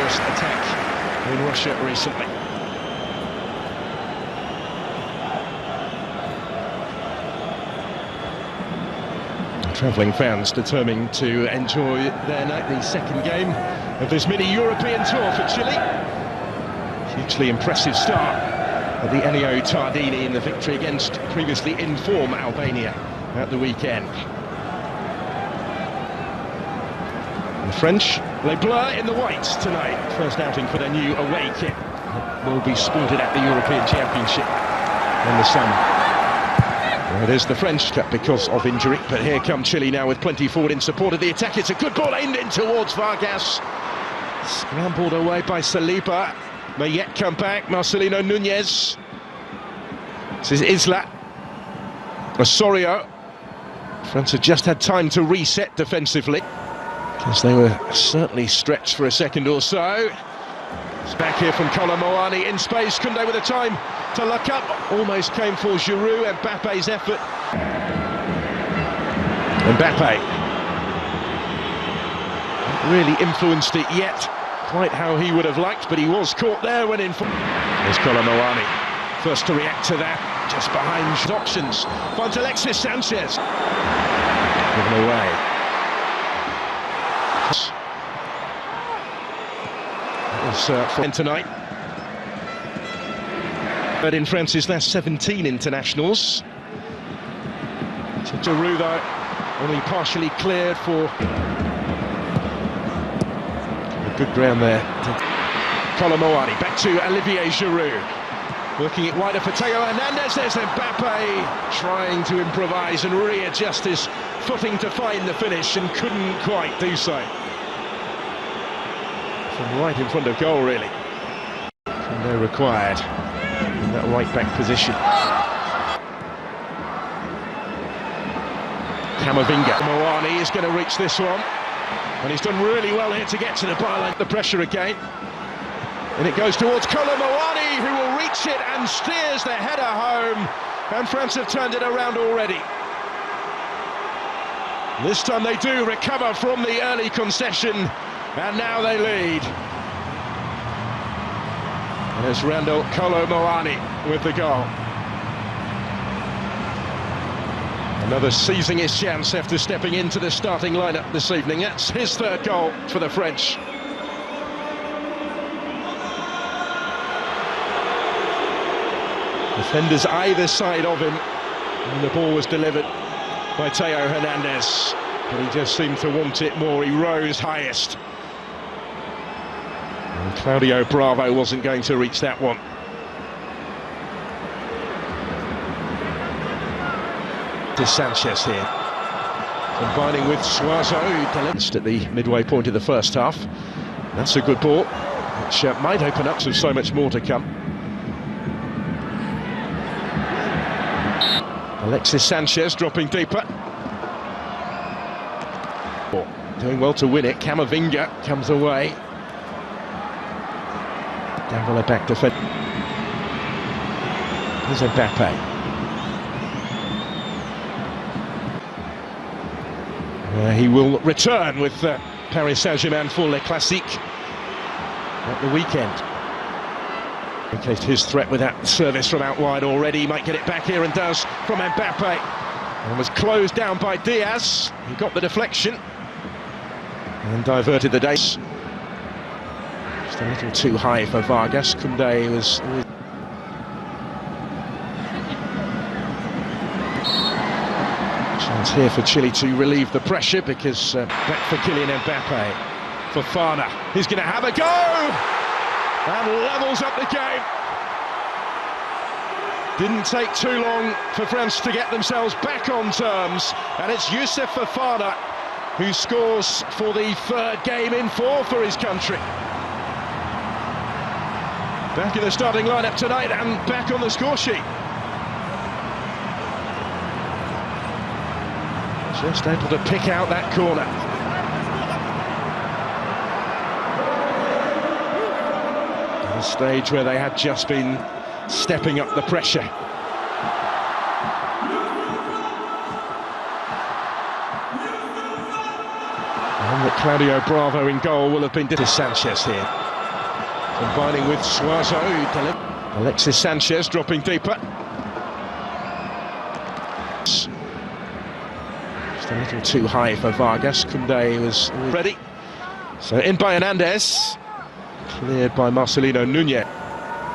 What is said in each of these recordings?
terrorist attack in Russia recently. Travelling fans determined to enjoy their night, the second game of this mini-European tour for Chile. Hugely impressive start of the Ennio Tardini in the victory against previously in form Albania at the weekend. The French, les Bleus in the whites tonight. First outing for their new away kit. Will be sported at the European Championship in the summer. Well, it is the French Cup because of injury, but here come Chile now with plenty forward in support of the attack. It's a good ball aimed in towards Vargas. Scrambled away by Saliba. May yet come back, Marcelino Núñez. This is Isla. Osorio. France have just had time to reset defensively, because they were certainly stretched for a second or so. It's back here from Thelo Aasgaard in space. Koundé with the time to look up. Almost came for Giroud. Mbappe's effort. Mbappe. Not really influenced it yet, quite how he would have liked, but he was caught there when in. There's Thelo Aasgaard. First to react to that, just behind options. Finds Alexis Sanchez. Given away. For tonight. But in France's last 17 internationals. Giroud though, only partially cleared for a good ground there. Thelo Aasgaard back to Olivier Giroud. Working it wider for Theo Hernandez. There's Mbappe trying to improvise and readjust his footing to find the finish and couldn't quite do so. From right in front of goal, really. And they're required in that right-back position. Camavinga. Moani is going to reach this one. And he's done really well here to get to the byline. The pressure again. And it goes towards Thelo Aasgaard, who will reach it and steers the header home. And France have turned it around already. This time they do recover from the early concession. And now they lead. And it's Thelo Aasgaard with the goal. Another seizing his chance after stepping into the starting lineup this evening. That's his third goal for the French. Defenders either side of him. And the ball was delivered by Theo Hernandez. But he just seemed to want it more. He rose highest. And Claudio Bravo wasn't going to reach that one. Sanchez here, combining with Suazo, at the midway point of the first half. That's a good ball, which might open up to so much more to come. Alexis Sanchez dropping deeper. Doing well to win it. Camavinga comes away. Dembélé back to defend. Here's Mbappe. He will return with Paris Saint-Germain for Le Classique at the weekend. Indicated his threat with that service from out wide already. He might get it back here and does from Mbappe. And was closed down by Diaz. He got the deflection and diverted the days. Just a little too high for Vargas. Koundé was... Chance here for Chile to relieve the pressure, because back for Kylian Mbappe. Fofana, he's going to have a go! And levels up the game. Didn't take too long for France to get themselves back on terms. And it's Youssouf Fofana who scores for the third game in four for his country. Back in the starting lineup tonight and back on the score sheet. Just able to pick out that corner. At a stage where they had just been stepping up the pressure. And that Claudio Bravo in goal will have been... Sanchez here. Combining with Suazo. Alexis Sanchez dropping deeper. Just a little too high for Vargas. Koundé was ready. So in by Hernandez. Cleared by Marcelino Núñez.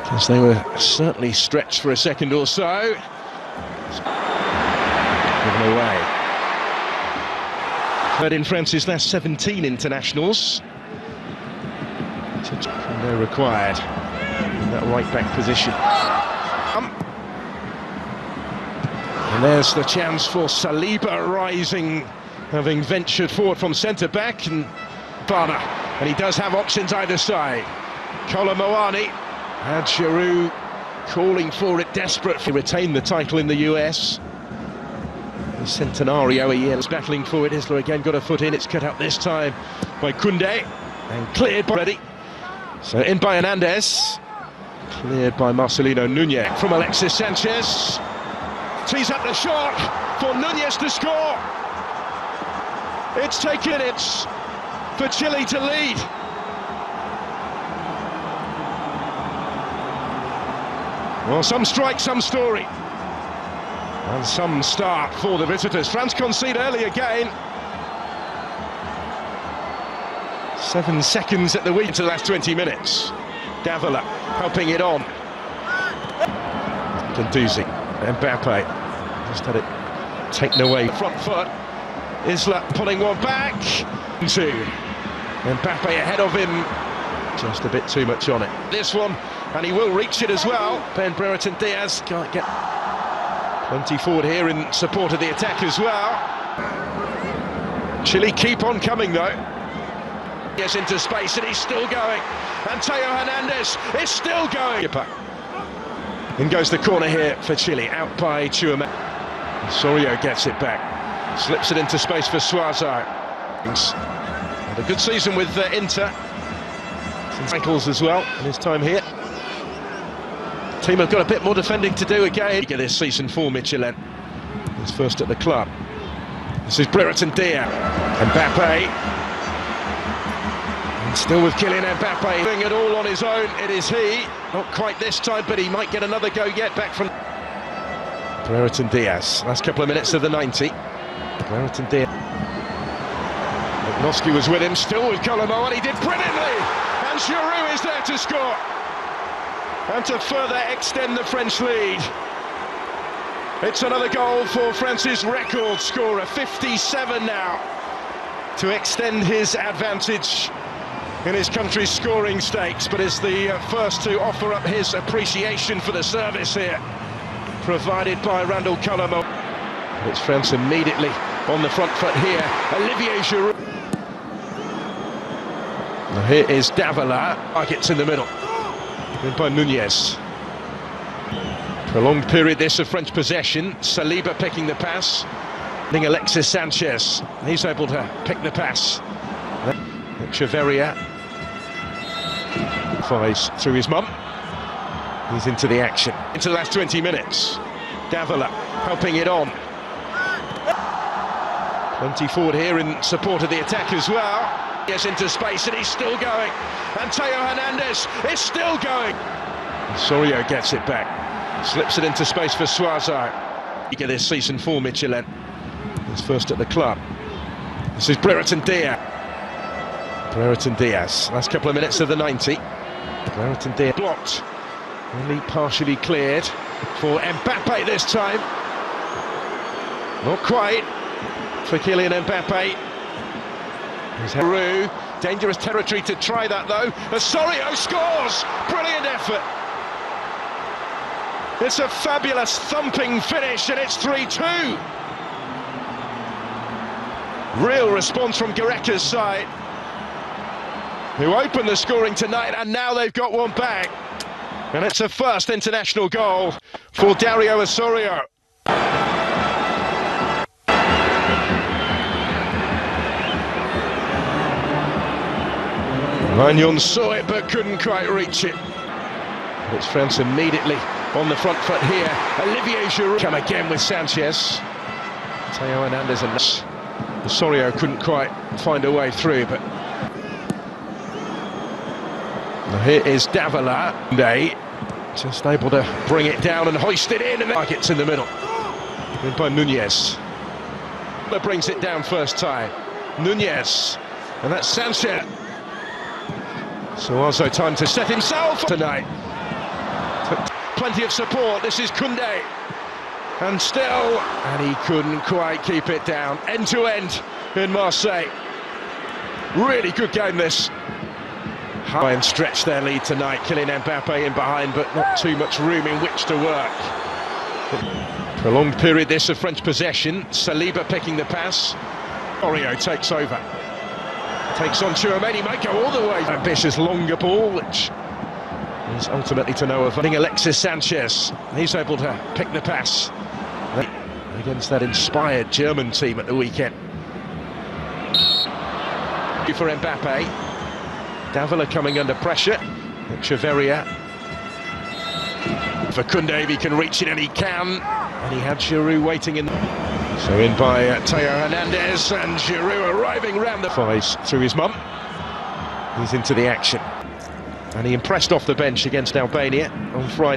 Because they were certainly stretched for a second or so. Given away. Third in France's last 17 internationals. No required in that right back position. And there's the chance for Saliba rising, having ventured forward from centre back, and Bana. And he does have options either side. Kolomoani and Giroud calling for it, desperate to retain the title in the US. The Centenario a year is battling for it. Isla again got a foot in. It's cut out this time by Koundé and cleared by ready. So in by Hernandez, cleared by Marcelino Núñez from Alexis Sanchez. Tees up the shot for Núñez to score. It's taken minutes for Chile to lead. Well, some strike, some story. And some start for the visitors. France concede early again. 7 seconds at the wheel into the last 20 minutes. Davila helping it on. Gendouzi, Mbappe just had it taken away. Front foot. Isla putting one back. Two. Mbappe ahead of him. Just a bit too much on it. This one, and he will reach it as well. Ben Brereton Diaz can't get plenty forward here in support of the attack as well. Chile keep on coming though. Gets into space and he's still going. And Thelo Hernandez is still going. In goes the corner here for Chile, out by Tchouameni. Osorio gets it back. Slips it into space for Suazo. Had a good season with Inter. Some titles as well in his time here. Team have got a bit more defending to do again. This season for Michelin. He's first at the club. This is Brereton Diaz. Mbappe. And still with Kylian Mbappe doing it all on his own. It is he. Not quite this time, but he might get another go yet back from Brereton Diaz. Last couple of minutes of the 90. Brereton Diaz. Noski was with him, still with Kolomo, and he did brilliantly. And Giroud is there to score. And to further extend the French lead. It's another goal for France's record scorer, 57 now, to extend his advantage in his country's scoring stakes, but is the first to offer up his appreciation for the service here, provided by Randall Kolomo. It's France immediately on the front foot here. Olivier Giroud. Now here is Davila. Targets in the middle. In by Núñez. Prolonged period this of French possession. Saliba picking the pass. Alexis Sanchez. He's able to pick the pass. Echeverria flies through his mum. He's into the action. Into the last 20 minutes. Davila helping it on. Plenty forward here in support of the attack as well. Gets into space and he's still going. And Thelo Hernandez is still going. Osorio gets it back. Slips it into space for Suazo. Eager this season for Michelin. He's first at the club. This is Brereton Diaz. Brereton Diaz. Last couple of minutes of the 90. Brereton Diaz blocked. Only partially cleared for Mbappe this time. Not quite for Kylian Mbappe. Giroud, dangerous territory to try that though. Osorio scores! Brilliant effort. It's a fabulous thumping finish and it's 3-2. Real response from Gareca's side, who opened the scoring tonight, and now they've got one back. And it's a first international goal for Dario Osorio. Magnon saw it but couldn't quite reach it. But it's France immediately on the front foot here. Olivier Giroud come again with Sanchez. Thelo Hernandez and Osorio couldn't quite find a way through, but Now here is Dembélé, just able to bring it down and hoist it in, and it's in the middle. In by Nunez. That brings it down first time. Nunez, and that's Sanchez. So also time to set himself tonight. Plenty of support. This is Koundé, and he couldn't quite keep it down. End to end in Marseille. Really good game this. High and stretch their lead tonight. Kylian Mbappe in behind, but not too much room in which to work. Prolonged period this of French possession. Saliba picking the pass. Oreo takes over. Takes on Tchouaméni, might go all the way. Ambitious longer ball, which is ultimately to no avail. Alexis Sanchez, he's able to pick the pass against that inspired German team at the weekend. For Mbappe, Davila coming under pressure. Echeverria for Koundé, he can reach it, and he can. And he had Giroud waiting in. So in by Theo Hernandez, and Giroud arriving round the fives through his mum. He's into the action, and he impressed off the bench against Albania on Friday.